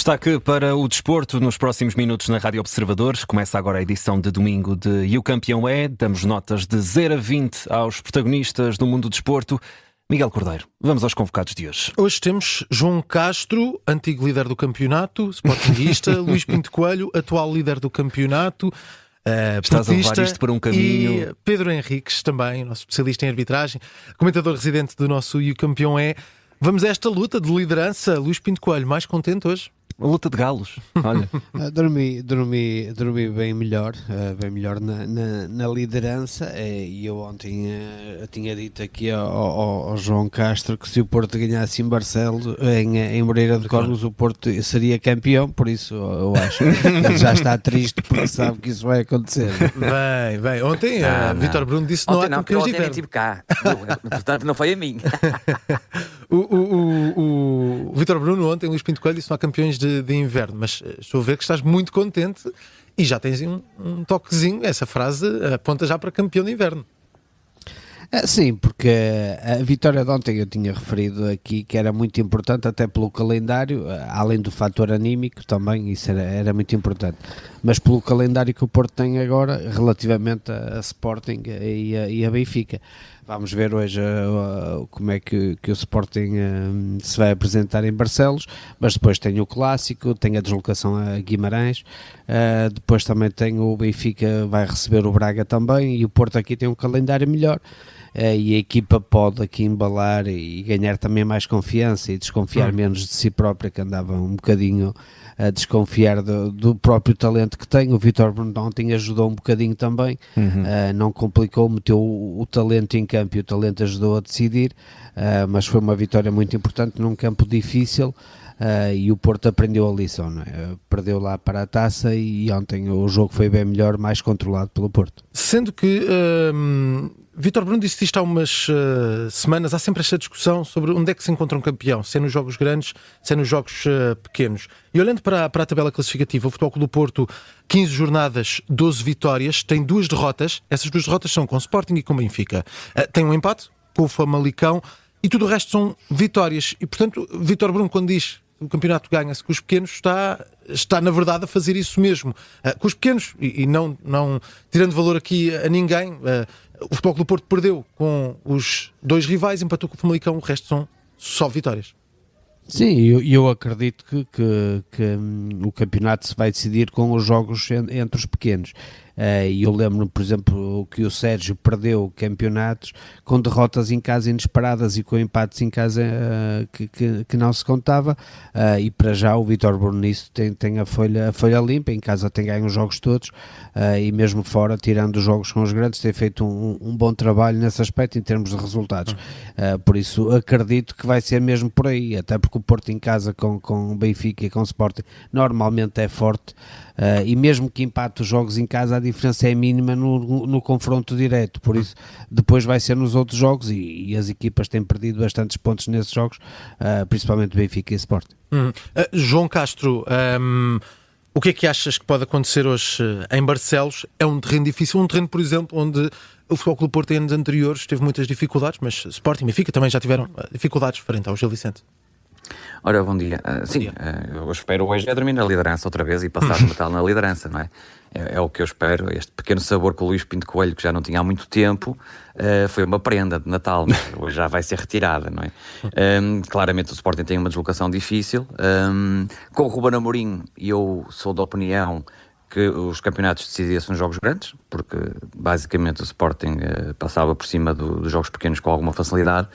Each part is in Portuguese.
Destaque para o desporto nos próximos minutos na Rádio Observador. Começa agora a edição de domingo de E o Campeão é. Damos notas de 0 a 20 aos protagonistas do mundo do desporto. Miguel Cordeiro, vamos aos convocados de hoje. Hoje temos João Castro, antigo líder do campeonato, sportinguista, Luís Pinto Coelho, atual líder do campeonato, Estás a levar isto por um caminho. e Pedro Henriques, também, nosso especialista em arbitragem, comentador residente do nosso E o Campeão é. Vamos a esta luta de liderança. Luís Pinto Coelho, mais contente hoje? A luta de galos. Olha. Dormi bem melhor na liderança, e eu ontem tinha dito aqui ao João Castro que se o Porto ganhasse em Barcelos, em Moreira de Cónegos, o Porto seria campeão, por isso eu acho que ele já está triste porque sabe que isso vai acontecer. Bem, ontem Vítor Bruno disse que não há campeões de inverno. Estive cá, portanto não foi a mim. O Vítor Bruno ontem, Luís Pinto Coelho, disse que não há campeões de inverno, mas estou a ver que estás muito contente e já tens um toquezinho. Essa frase aponta já para campeão de inverno. Sim, porque a vitória de ontem eu tinha referido aqui que era muito importante, até pelo calendário, além do fator anímico também, isso era muito importante, mas pelo calendário que o Porto tem agora relativamente a Sporting e a Benfica. Vamos ver hoje como é que o Sporting se vai apresentar em Barcelos, mas depois tem o Clássico, tem a deslocação a Guimarães, depois também tem o Benfica, vai receber o Braga também, e o Porto aqui tem um calendário melhor, e a equipa pode aqui embalar e ganhar também mais confiança e desconfiar menos de si própria, que andava um bocadinho a desconfiar do próprio talento que tem. O Vítor Bruno ontem ajudou um bocadinho também, não complicou, meteu o talento em campo e o talento ajudou a decidir, mas foi uma vitória muito importante num campo difícil, e o Porto aprendeu a lição, não é? Perdeu lá para a taça e ontem o jogo foi bem melhor, mais controlado pelo Porto. Sendo que Vítor Bruno disse isto há umas semanas, há sempre esta discussão sobre onde é que se encontra um campeão, se é nos jogos grandes, se é nos jogos pequenos. E olhando para a tabela classificativa, o Futebol Clube do Porto, 15 jornadas, 12 vitórias, tem 2 derrotas, essas 2 derrotas são com o Sporting e com o Benfica. Tem um empate com o Famalicão e tudo o resto são vitórias. E portanto, Vítor Bruno, quando diz que o campeonato ganha-se com os pequenos, está na verdade a fazer isso mesmo, com os pequenos, e não tirando valor aqui a ninguém. O Futebol Clube do Porto perdeu com os 2 rivais, empatou com o Famalicão, o resto são só vitórias. Sim, eu acredito que o campeonato se vai decidir com os jogos entre os pequenos. E eu lembro-me, por exemplo, que o Sérgio perdeu campeonatos com derrotas em casa inesperadas e com empates em casa que não se contava, e para já o Vítor Bruno nisso tem a folha limpa. Em casa tem ganho os jogos todos, e mesmo fora, tirando os jogos com os grandes, tem feito um bom trabalho nesse aspecto em termos de resultados. Por isso acredito que vai ser mesmo por aí, até porque o Porto em casa com o Benfica e com o Sporting normalmente é forte, e mesmo que empate os jogos em casa, a diferença é mínima no confronto direto, por isso depois vai ser nos outros jogos, e as equipas têm perdido bastantes pontos nesses jogos, principalmente Benfica e Sporting. João Castro, o que é que achas que pode acontecer hoje em Barcelos? É um terreno difícil, um terreno, por exemplo, onde o Futebol Clube do Porto em anos anteriores teve muitas dificuldades, mas Sporting e Benfica também já tiveram dificuldades frente ao Gil Vicente. Ora, bom dia. Sim, eu espero hoje dormir na liderança outra vez e passar o Natal na liderança, não é? É o que eu espero. Este pequeno sabor com o Luís Pinto Coelho, que já não tinha há muito tempo, foi uma prenda de Natal, mas hoje já vai ser retirada, não é? Claramente o Sporting tem uma deslocação difícil. Com o Ruben Amorim, eu sou da opinião que os campeonatos decidiam-se nos jogos grandes, porque basicamente o Sporting passava por cima dos jogos pequenos com alguma facilidade.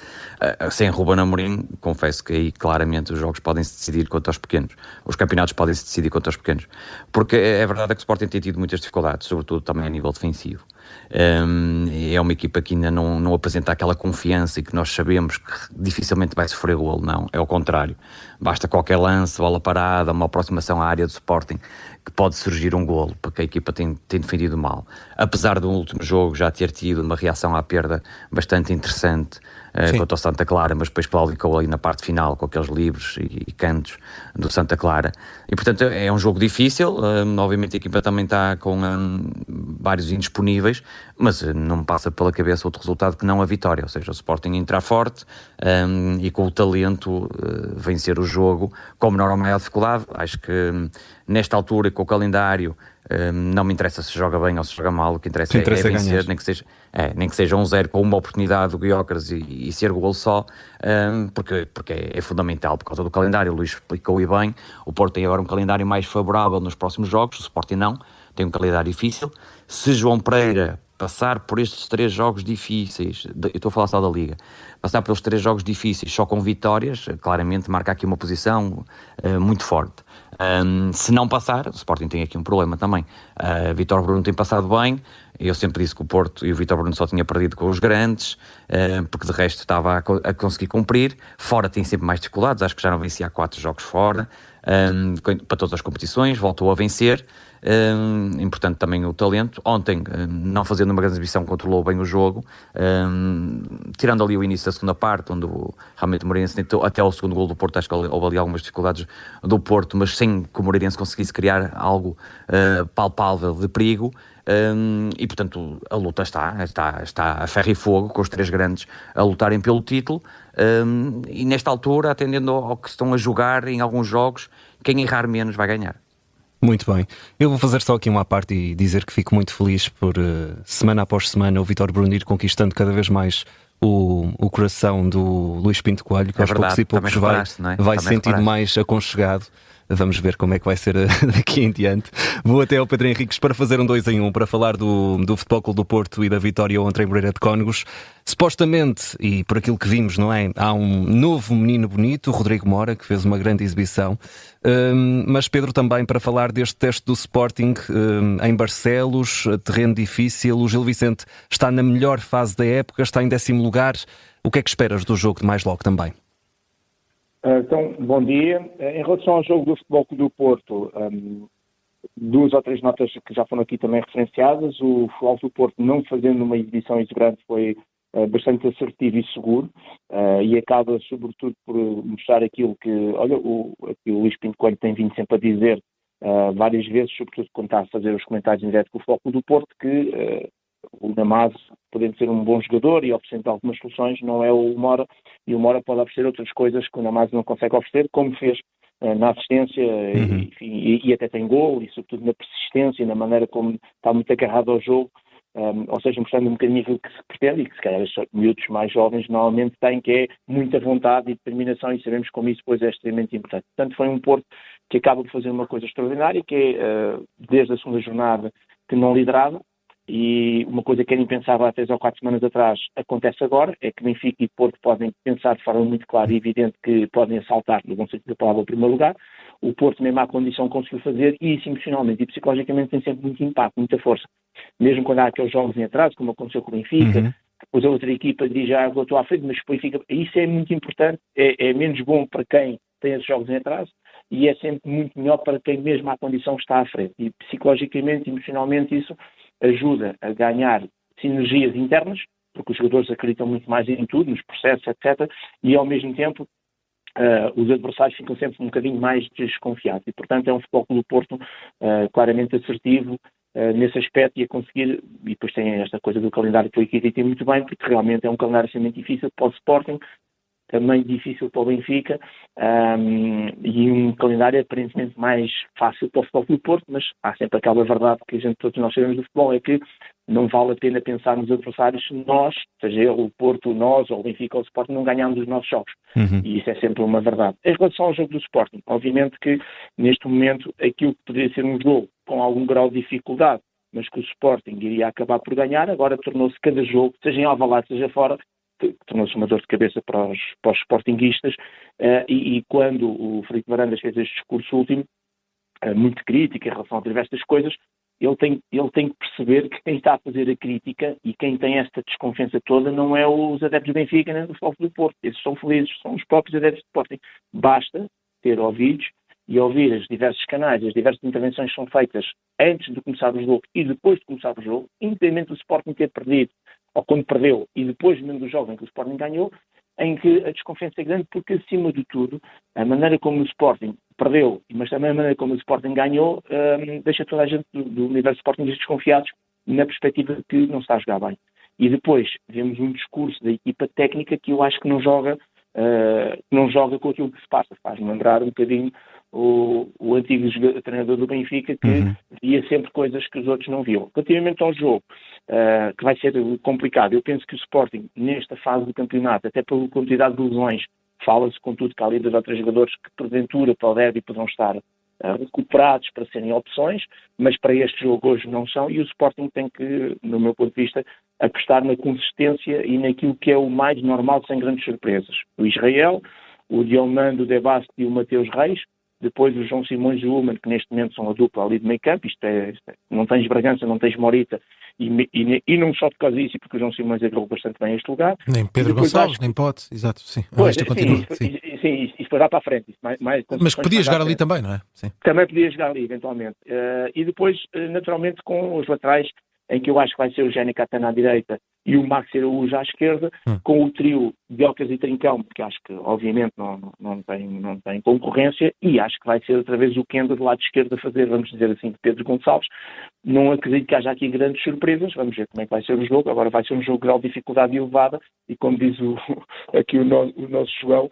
Sem Ruben Amorim, confesso que aí claramente os jogos podem-se decidir contra os pequenos. Os campeonatos podem-se decidir contra os pequenos. Porque é verdade que o Sporting tem tido muitas dificuldades, sobretudo também a nível defensivo. É uma equipa que ainda não apresenta aquela confiança e que nós sabemos que dificilmente vai sofrer golo, não, é o contrário. Basta qualquer lance, bola parada, uma aproximação à área do Sporting, que pode surgir um golo, porque a equipa tem defendido mal. Apesar do último jogo já ter tido uma reação à perda bastante interessante contra o Santa Clara, mas depois claudicou ali na parte final com aqueles livros e cantos do Santa Clara. E portanto é um jogo difícil, obviamente a equipa também está com vários indisponíveis, mas não me passa pela cabeça outro resultado que não a vitória, ou seja, o Sporting entrar forte e com o talento vencer o jogo com menor ou maior dificuldade. Acho que nesta altura, com o calendário, não me interessa se joga bem ou se joga mal, o que interessa é vencer, nem que seja 1-0 com uma oportunidade do Gyökeres e ser gol só, porque é fundamental por causa do calendário. O Luís explicou e bem, o Porto tem agora um calendário mais favorável nos próximos jogos, o Sporting não, tem um calendário difícil. Se João Pereira passar por estes 3 jogos difíceis, eu estou a falar só da Liga, passar pelos 3 jogos difíceis só com vitórias, claramente marca aqui uma posição muito forte. Se não passar, o Sporting tem aqui um problema também. Vítor Bruno tem passado bem, eu sempre disse que o Porto e o Vítor Bruno só tinha perdido com os grandes, porque de resto estava a conseguir cumprir. Fora tem sempre mais dificuldades, acho que já não vencia há 4 jogos fora, para todas as competições, voltou a vencer. Importante também o talento. Ontem, não fazendo uma grande exibição, controlou bem o jogo, tirando ali o início da segunda parte, onde realmente o Moreirense tentou, até o segundo gol do Porto, acho que houve ali algumas dificuldades do Porto, mas sem que o Moreirense conseguisse criar algo palpável de perigo. E portanto a luta está a ferro e fogo, com os 3 grandes a lutarem pelo título, e nesta altura, atendendo ao que estão a jogar em alguns jogos, quem errar menos vai ganhar. Muito bem. Eu vou fazer só aqui uma parte e dizer que fico muito feliz por semana após semana o Vítor Bruno ir conquistando cada vez mais o coração do Luís Pinto Coelho, que aos poucos e poucos vai sentindo mais aconchegado. Vamos ver como é que vai ser daqui em diante. Vou até ao Pedro Henriques para fazer um 2-em-1, para falar do Futebol Clube do Porto e da vitória ontem em Moreira de Cónegos. Supostamente, e por aquilo que vimos, não é? Há um novo menino bonito, o Rodrigo Mora, que fez uma grande exibição. Mas Pedro, também para falar deste teste do Sporting em Barcelos, terreno difícil. O Gil Vicente está na melhor fase da época, está em 10º lugar. O que é que esperas do jogo de mais logo também? Então, bom dia. Em relação ao jogo do Futebol Clube do Porto, 2 ou 3 notas que já foram aqui também referenciadas. O Futebol do Porto, não fazendo uma exibição exuberante, foi bastante assertivo e seguro, e acaba sobretudo por mostrar aquilo que, aqui o Luís Pinto Coelho tem vindo sempre a dizer várias vezes, sobretudo quando está a fazer os comentários em direto com o Futebol Clube do Porto, que o Damasio, podendo ser um bom jogador e oferecendo algumas soluções, não é o Mora, e o Mora pode oferecer outras coisas que o Damasio não consegue oferecer, como fez na assistência, e até tem gol, e sobretudo na persistência e na maneira como está muito agarrado ao jogo, ou seja, mostrando um bocadinho aquilo que se pretende e que se calhar os miúdos mais jovens normalmente têm, que é muita vontade e determinação, e sabemos como isso depois é extremamente importante. Portanto, foi um Porto que acaba de fazer uma coisa extraordinária, que é, desde a segunda jornada, que não liderava. E uma coisa que era impensável há 3 ou 4 semanas atrás acontece agora, é que Benfica e Porto podem pensar de forma muito clara e evidente que podem assaltar, no bom sentido da palavra, o primeiro lugar. O Porto, mesmo à condição, conseguiu fazer, e isso emocionalmente e psicologicamente tem sempre muito impacto, muita força. Mesmo quando há aqueles jogos em atraso, como aconteceu com o Benfica, depois a outra equipa diz já eu estou à frente, mas o Benfica, isso é muito importante, é menos bom para quem tem esses jogos em atraso, e é sempre muito melhor para quem mesmo à condição está à frente. E psicologicamente, emocionalmente, isso ajuda a ganhar sinergias internas, porque os jogadores acreditam muito mais em tudo, nos processos, etc. E, ao mesmo tempo, os adversários ficam sempre um bocadinho mais desconfiados. E, portanto, é um Futebol Clube do Porto claramente assertivo nesse aspecto, e a conseguir, e depois tem esta coisa do calendário que eu acreditei muito bem, porque realmente é um calendário extremamente difícil para o Sporting, também difícil para o Benfica, e um calendário aparentemente mais fácil para o Futebol Clube do Porto, mas há sempre aquela verdade que todos nós sabemos do futebol, é que não vale a pena pensar nos adversários se nós, seja ele o Porto, nós, ou o Benfica ou o Sporting, não ganhamos os nossos jogos. E isso é sempre uma verdade. Em relação ao jogo do Sporting, obviamente que neste momento aquilo que poderia ser um jogo com algum grau de dificuldade, mas que o Sporting iria acabar por ganhar, agora tornou-se cada jogo, seja em Alvalade, seja fora, tornou-se uma dor de cabeça para os sportinguistas, e quando o Felipe Varandas fez este discurso último, muito crítico em relação a diversas coisas, ele tem que perceber que quem está a fazer a crítica e quem tem esta desconfiança toda não é os adeptos do Benfica nem do Futebol Clube do Porto. Esses são felizes, são os próprios adeptos do Sporting. Basta ter ouvidos e ouvir os diversos canais, as diversas intervenções que são feitas antes de começar o jogo e depois de começar o jogo, independente do Sporting ter perdido, ou quando perdeu, e depois mesmo do jogo em que o Sporting ganhou, em que a desconfiança é grande, porque acima de tudo, a maneira como o Sporting perdeu, mas também a maneira como o Sporting ganhou, deixa toda a gente do universo Sporting desconfiados, na perspectiva de que não se está a jogar bem. E depois vemos um discurso da equipa técnica que eu acho que não joga com aquilo que se passa. Faz-me lembrar um bocadinho o antigo treinador do Benfica, que via sempre coisas que os outros não viam. Relativamente ao jogo, que vai ser complicado, eu penso que o Sporting, nesta fase do campeonato, até pela quantidade de lesões, fala-se contudo que há ali 2 ou 3 jogadores que porventura para o derby poderão estar recuperados para serem opções, mas para este jogo hoje não são, e o Sporting tem que, no meu ponto de vista, apostar na consistência e naquilo que é o mais normal, sem grandes surpresas. O Israel, o Diomando, o Debast e o Mateus Reis, depois o João Simões e o Ullmann, que neste momento são a dupla ali de meio campo. Isto é, não tens Bragança, não tens Morita, e não só por causa disso, porque o João Simões entrou bastante bem este lugar. Nem Pedro Gonçalves, nem Pote, exato, sim. Pois, Esta continua, sim, isso foi lá para a frente. Mas podia jogar ali também, não é? Sim. Também podia jogar ali, eventualmente. E depois, naturalmente, com os laterais, em que eu acho que vai ser o Géni Catana à direita e o Max Araújo à esquerda, com o trio de Ocas e Trincão, porque acho que, obviamente, não tem concorrência, e acho que vai ser outra vez o Kenda do lado esquerdo a fazer, vamos dizer assim, de Pedro Gonçalves. Não acredito que haja aqui grandes surpresas, vamos ver como é que vai ser o jogo. Agora vai ser um jogo de grau de dificuldade elevada, e como diz aqui o nosso João,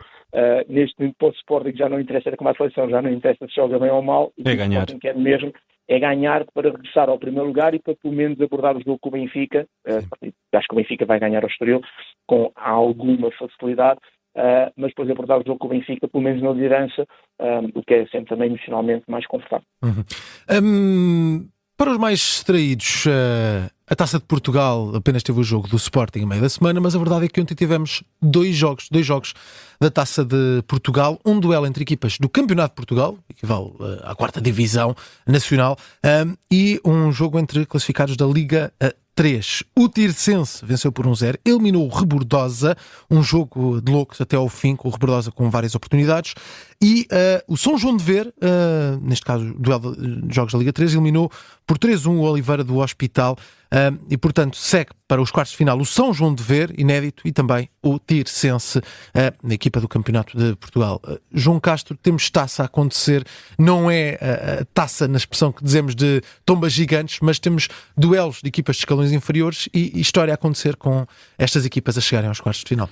neste momento para o Sporting já não interessa como a seleção, já não interessa se joga bem ou mal, o que o Sporting quer mesmo é ganhar para regressar ao primeiro lugar e para pelo menos abordar o jogo com o Benfica. Acho que o Benfica vai ganhar ao Estoril com alguma facilidade, mas depois abordar o jogo com o Benfica pelo menos na liderança, o que é sempre também emocionalmente mais confortável. Para os mais distraídos, a Taça de Portugal apenas teve o jogo do Sporting em meio da semana, mas a verdade é que ontem tivemos dois jogos da Taça de Portugal, um duelo entre equipas do Campeonato de Portugal, equivale à 4ª Divisão Nacional, e um jogo entre classificados da Liga 3. O Tirsense venceu por 1-0, eliminou o Rebordosa, um jogo de loucos até ao fim, com o Rebordosa com várias oportunidades, e o São João de Ver, neste caso duelo de jogos da Liga 3, eliminou por 3-1 o Oliveira do Hospital, e portanto segue para os quartos de final o São João de Ver, inédito, e também o Tirsense, na equipa do Campeonato de Portugal. João Castro, temos taça a acontecer, não é a taça na expressão que dizemos de tombas gigantes, mas temos duelos de equipas de escalões inferiores e história a acontecer com estas equipas a chegarem aos quartos de final.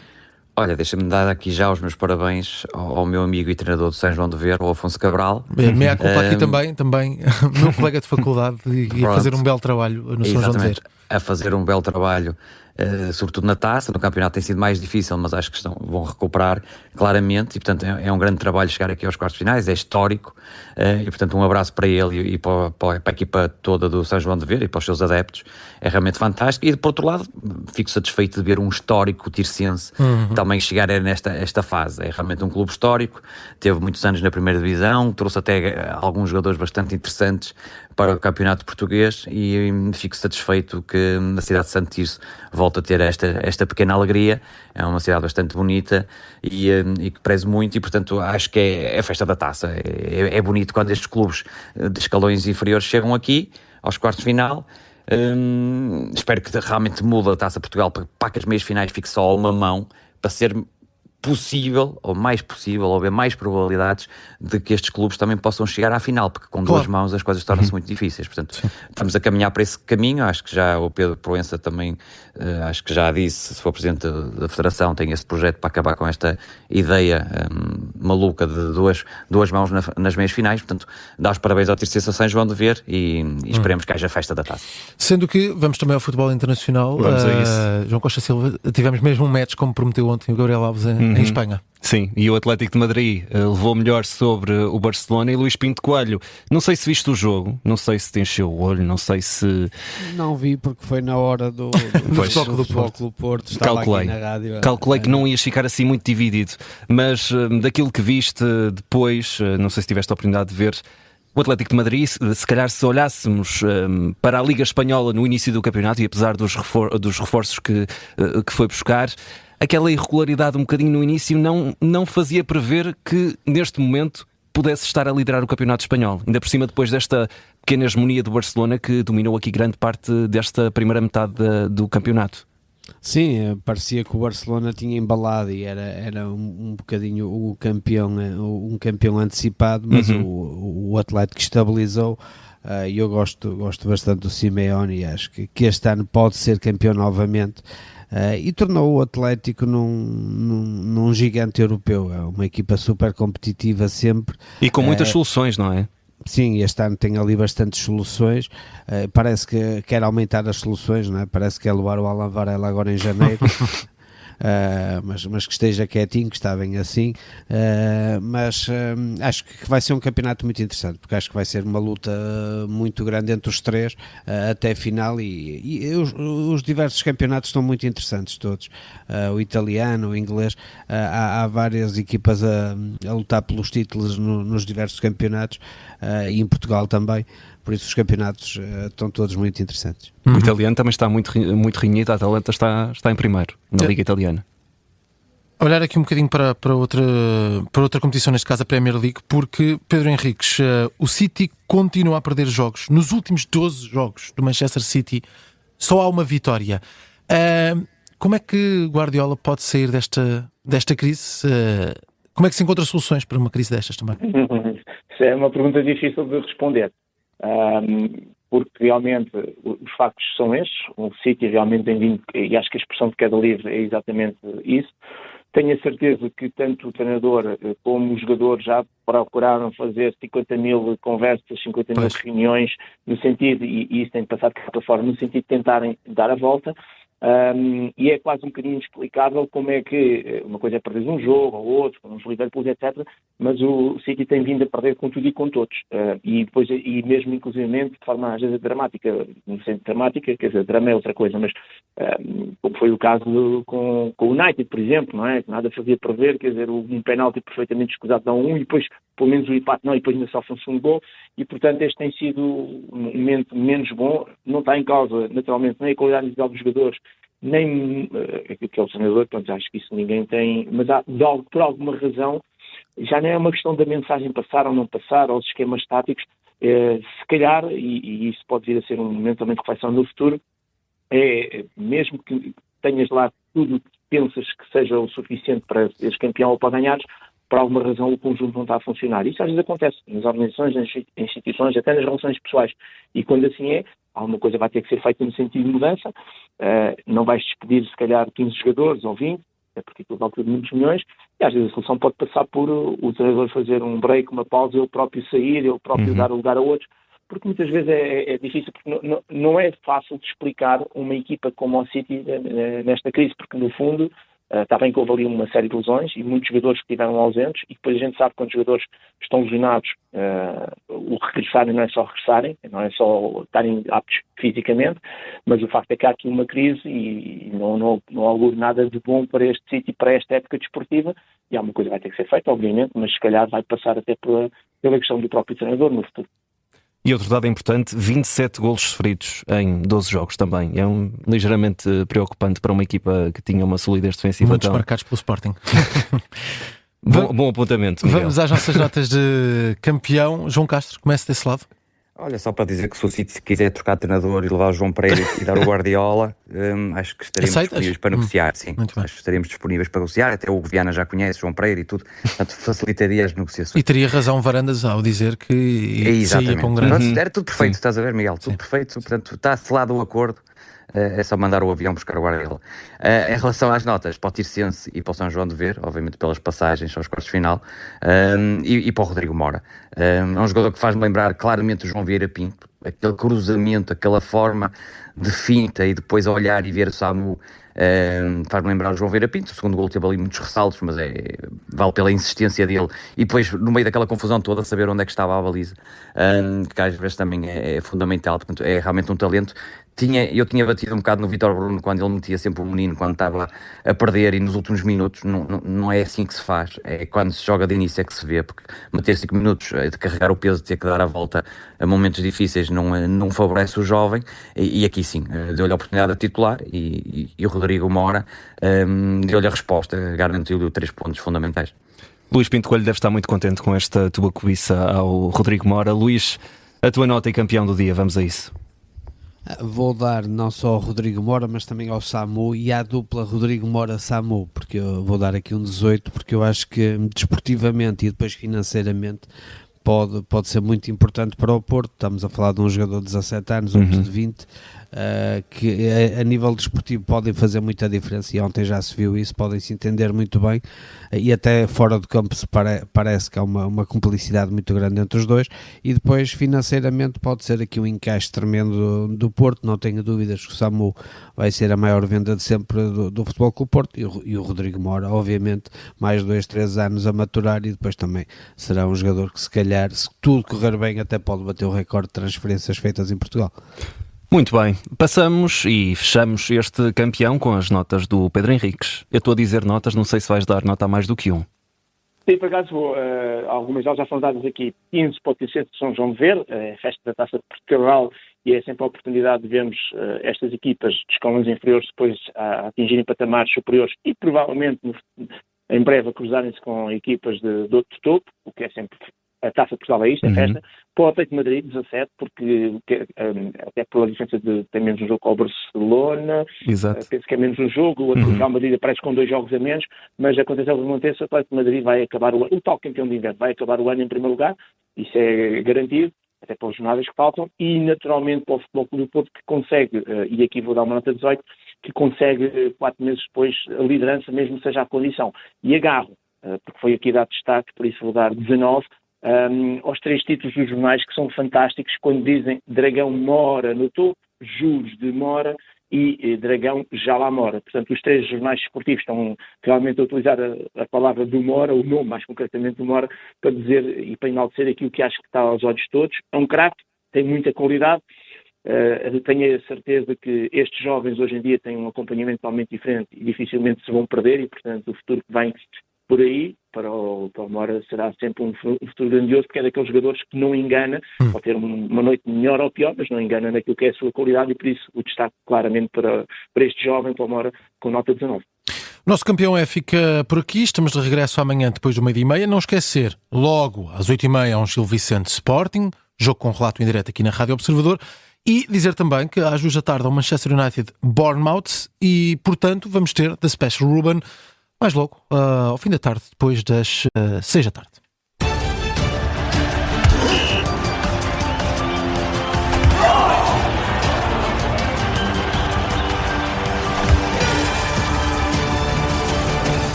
Olha, deixa-me dar aqui já os meus parabéns ao meu amigo e treinador do São João de Ver, o Afonso Cabral. Meia culpa aqui também, meu colega de faculdade, e a fazer um belo trabalho no São João de Ver. A fazer um belo trabalho, sobretudo na taça. No campeonato tem sido mais difícil, mas acho que vão recuperar claramente, e portanto é um grande trabalho chegar aqui aos quartos finais, é histórico, e portanto um abraço para ele e para a equipa toda do São João de Ver e para os seus adeptos. É realmente fantástico, e por outro lado fico satisfeito de ver um histórico tirsense também chegar nesta fase. É realmente um clube histórico, teve muitos anos na primeira divisão, trouxe até alguns jogadores bastante interessantes para o campeonato português, e fico satisfeito que a cidade de Santo Tirso volta a ter esta pequena alegria. É uma cidade bastante bonita e que prezo muito, e portanto acho que é a festa da taça. É bonito quando estes clubes de escalões inferiores chegam aqui aos quartos de final. Espero que realmente mude a Taça Portugal para que as meias finais fiquem só a uma mão, para ser possível, ou mais possível, ou haver mais probabilidades de que estes clubes também possam chegar à final, porque com duas mãos as coisas tornam-se muito difíceis. Portanto, estamos a caminhar para esse caminho. Acho que já o Pedro Proença também, acho que já disse, se for Presidente da Federação, tem esse projeto para acabar com esta ideia maluca de duas mãos nas meias finais. Portanto, dá os parabéns ao Tirsense São João de Ver, e esperemos que haja festa da taça. Sendo que vamos também ao futebol internacional. Vamos a isso. João Costa Silva, tivemos mesmo um match, como prometeu ontem o Gabriel Alves em Espanha. Sim, e o Atlético de Madrid levou melhor sobre o Barcelona, e Luís Pinto Coelho, não sei se viste o jogo, não sei se te encheu o olho, não sei se... Não vi, porque foi na hora do Futebol Clube Porto. Estava aqui na rádio. Calculei que não ias ficar assim muito dividido, mas daquilo que viste depois, não sei se tiveste a oportunidade de ver o Atlético de Madrid. Se calhar, se olhássemos para a Liga Espanhola no início do campeonato, e apesar dos reforços que foi buscar, aquela irregularidade um bocadinho no início não fazia prever que neste momento pudesse estar a liderar o campeonato espanhol, ainda por cima depois desta pequena hegemonia do Barcelona que dominou aqui grande parte desta primeira metade do campeonato. Sim, parecia que o Barcelona tinha embalado e era um bocadinho um campeão antecipado, mas o Atlético estabilizou. E eu gosto bastante do Simeone e acho que este ano pode ser campeão novamente. E tornou o Atlético num gigante europeu. É uma equipa super competitiva sempre. E com muitas soluções, não é? Sim, este ano tem ali bastantes soluções. Parece que quer aumentar as soluções, não é? Parece que é levar o Alan Varela agora em janeiro. Mas que esteja quietinho, que está bem assim. Acho que vai ser um campeonato muito interessante, porque acho que vai ser uma luta muito grande entre os três até a final. E os diversos campeonatos estão muito interessantes todos. O italiano, o inglês, há várias equipas a lutar pelos títulos nos diversos campeonatos, e em Portugal também. Por isso os campeonatos estão todos muito interessantes. O italiano também está muito renhido. A Atalanta está em primeiro na Liga Italiana. Olhar aqui um bocadinho para outra competição, neste caso a Premier League, porque, Pedro Henriques, o City continua a perder jogos. Nos últimos 12 jogos do Manchester City só há uma vitória. Como é que Guardiola pode sair desta crise? Como é que se encontra soluções para uma crise destas também? Isso é uma pergunta difícil de responder. Porque realmente os factos são estes. O City realmente tem vindo, e acho que a expressão de cada livro é exatamente isso. Tenho a certeza que tanto o treinador como os jogadores já procuraram fazer 50 mil conversas, 50 mil reuniões, no sentido, e isso tem passado cá para fora, no sentido de tentarem dar a volta. E é quase um bocadinho inexplicável como é que uma coisa é perder um jogo ou outro, com uns Liverpool, etc., mas o City tem vindo a perder com tudo e com todos, e mesmo inclusivamente de forma às vezes dramática, no centro dramática, quer dizer, drama é outra coisa, mas como foi o caso com o United, por exemplo, não é? Que nada fazia prever, quer dizer, um penalti perfeitamente escusado de 1 e depois pelo menos o empate não, e depois ainda só foi um segundo gol, e portanto este tem sido um momento menos bom. Não está em causa naturalmente nem a qualidade individual dos jogadores, nem aquele treinador, portanto acho que isso ninguém tem, mas por alguma razão, já não é uma questão da mensagem passar ou não passar, ou os esquemas táticos, se calhar, e isso pode vir a ser um momento também de reflexão no futuro, mesmo que tenhas lá tudo que pensas que seja o suficiente para seres campeão ou para ganhares, por alguma razão o conjunto não está a funcionar. Isso às vezes acontece nas organizações, nas instituições, até nas relações pessoais. E quando assim é, alguma coisa vai ter que ser feita no sentido de mudança. Não vais despedir, se calhar, 15 jogadores ou 20, porque aquilo vale tudo muitos milhões, e às vezes a solução pode passar por o treinador fazer um break, uma pausa, ele próprio sair, ele próprio dar o lugar a outros, porque muitas vezes é difícil, porque não é fácil de explicar uma equipa como o City nesta crise, porque no fundo está bem que houve ali uma série de lesões e muitos jogadores que estiveram ausentes, e depois a gente sabe que quando os jogadores estão lesionados, o regressarem não é só regressarem, não é só estarem aptos fisicamente, mas o facto é que há aqui uma crise e não auguro nada de bom para este City, para esta época desportiva, e alguma coisa vai ter que ser feita, obviamente, mas se calhar vai passar até pela questão do próprio treinador no futuro. E outro dado importante, 27 golos sofridos em 12 jogos também. É ligeiramente preocupante para uma equipa que tinha uma solidez defensiva. Muitos marcados pelo Sporting. Bom apontamento, Miguel. Vamos às nossas notas de campeão. João Castro, comece desse lado. Olha, só para dizer que se o City quiser trocar de treinador e levar o João Pereira e dar o Guardiola, acho que estaremos disponíveis para negociar, sim. Acho que estaremos disponíveis para negociar, até o Viana já conhece João Pereira e tudo, portanto facilitaria as negociações. E teria razão Varandas ao dizer que saía para um grande... Era tudo perfeito, estás a ver, Miguel? Tudo perfeito, portanto está selado o acordo. É só mandar o avião buscar o Guardiola. Em relação às notas, para o Tirsense e para o São João de Ver, obviamente pelas passagens aos quartos de final, e para o Rodrigo Mora. É um jogador que faz-me lembrar claramente o João Vieira Pinto, aquele cruzamento, aquela forma de finta e depois olhar e ver o Samu, faz-me lembrar o João Vieira Pinto. O segundo gol teve ali muitos ressaltos, mas vale pela insistência dele, e depois no meio daquela confusão toda saber onde é que estava a baliza, que às vezes também é fundamental. Portanto, é realmente um talento. Eu tinha batido um bocado no Vítor Bruno quando ele metia sempre o menino quando estava a perder, e nos últimos minutos não é assim que se faz, é quando se joga de início é que se vê, porque meter 5 minutos de carregar o peso, de ter que dar a volta a momentos difíceis não favorece o jovem, e aqui sim, deu-lhe a oportunidade de titular, e o Rodrigo Mora deu-lhe a resposta, garantiu-lhe 3 pontos fundamentais. Luís Pinto Coelho deve estar muito contente com esta tua cobiça ao Rodrigo Mora. Luís, a tua nota e campeão do dia, vamos a isso. Vou dar não só ao Rodrigo Mora, mas também ao Samu e à dupla Rodrigo Mora-Samu, porque eu vou dar aqui um 18, porque eu acho que desportivamente e depois financeiramente pode ser muito importante para o Porto. Estamos a falar de um jogador de 17 anos, outro de 20, que a nível desportivo podem fazer muita diferença, e ontem já se viu isso, podem se entender muito bem, e até fora do campo parece que há uma cumplicidade muito grande entre os dois, e depois financeiramente pode ser aqui um encaixe tremendo do Porto. Não tenho dúvidas que o Samu vai ser a maior venda de sempre do Futebol Clube Porto, e o Rodrigo Mora, obviamente, mais 2-3 anos a maturar, e depois também será um jogador que, se calhar, se tudo correr bem, até pode bater o recorde de transferências feitas em Portugal. Muito bem, passamos e fechamos este campeão com as notas do Pedro Henriques. Eu estou a dizer notas, não sei se vais dar nota a mais do que 1. Sim, por acaso vou. Algumas delas já foram dadas aqui. 15 para o Vicente de São João de Ver, a festa da Taça de Portugal, e é sempre a oportunidade de vermos estas equipas de escalões inferiores depois a atingirem patamares superiores e provavelmente em breve a cruzarem-se com equipas de outro topo, o que é sempre a Taça de Portugal, é isto, a festa. Para o Atlético de Madrid, 17, porque até pela diferença de tem menos um jogo com o Barcelona. Exato. Penso que é menos um jogo, o Real Madrid aparece com 2 jogos a menos, mas acontece o que acontece, o Atlético de Madrid vai acabar o tal campeão de inverno, vai acabar o ano em primeiro lugar, isso é garantido, até pelas jornadas que faltam, e naturalmente para o Futebol Clube do Porto, que consegue, e aqui vou dar uma nota 18, que consegue 4 meses depois a liderança, mesmo que seja a condição. E agarro, porque foi aqui dado destaque, por isso vou dar 19, aos 3 títulos dos jornais, que são fantásticos, quando dizem Dragão mora no topo, juros de mora e Dragão já lá mora. Portanto, os 3 jornais esportivos estão realmente a utilizar a palavra do Mora, o nome mais concretamente do Mora, para dizer e para enaltecer aquilo que acho que está aos olhos de todos. É um craque, tem muita qualidade. Tenho a certeza que estes jovens hoje em dia têm um acompanhamento totalmente diferente e dificilmente se vão perder, e portanto o futuro que vem por aí, para o Mora, será sempre um futuro grandioso, porque é daqueles jogadores que não engana, pode ter uma noite melhor ou pior, mas não engana naquilo que é a sua qualidade, e por isso o destaque claramente para este jovem, para o Mora, com nota 19. Nosso campeão fica por aqui. Estamos de regresso amanhã depois do 12h30. Não esquecer, logo às 8h30 há um Gil Vicente Sporting, jogo com relato em direto aqui na Rádio Observador, e dizer também que às 2 da tarde há o Manchester United Bournemouth, e portanto vamos ter The Special Ruben mais logo, ao fim da tarde, depois das 6 da tarde.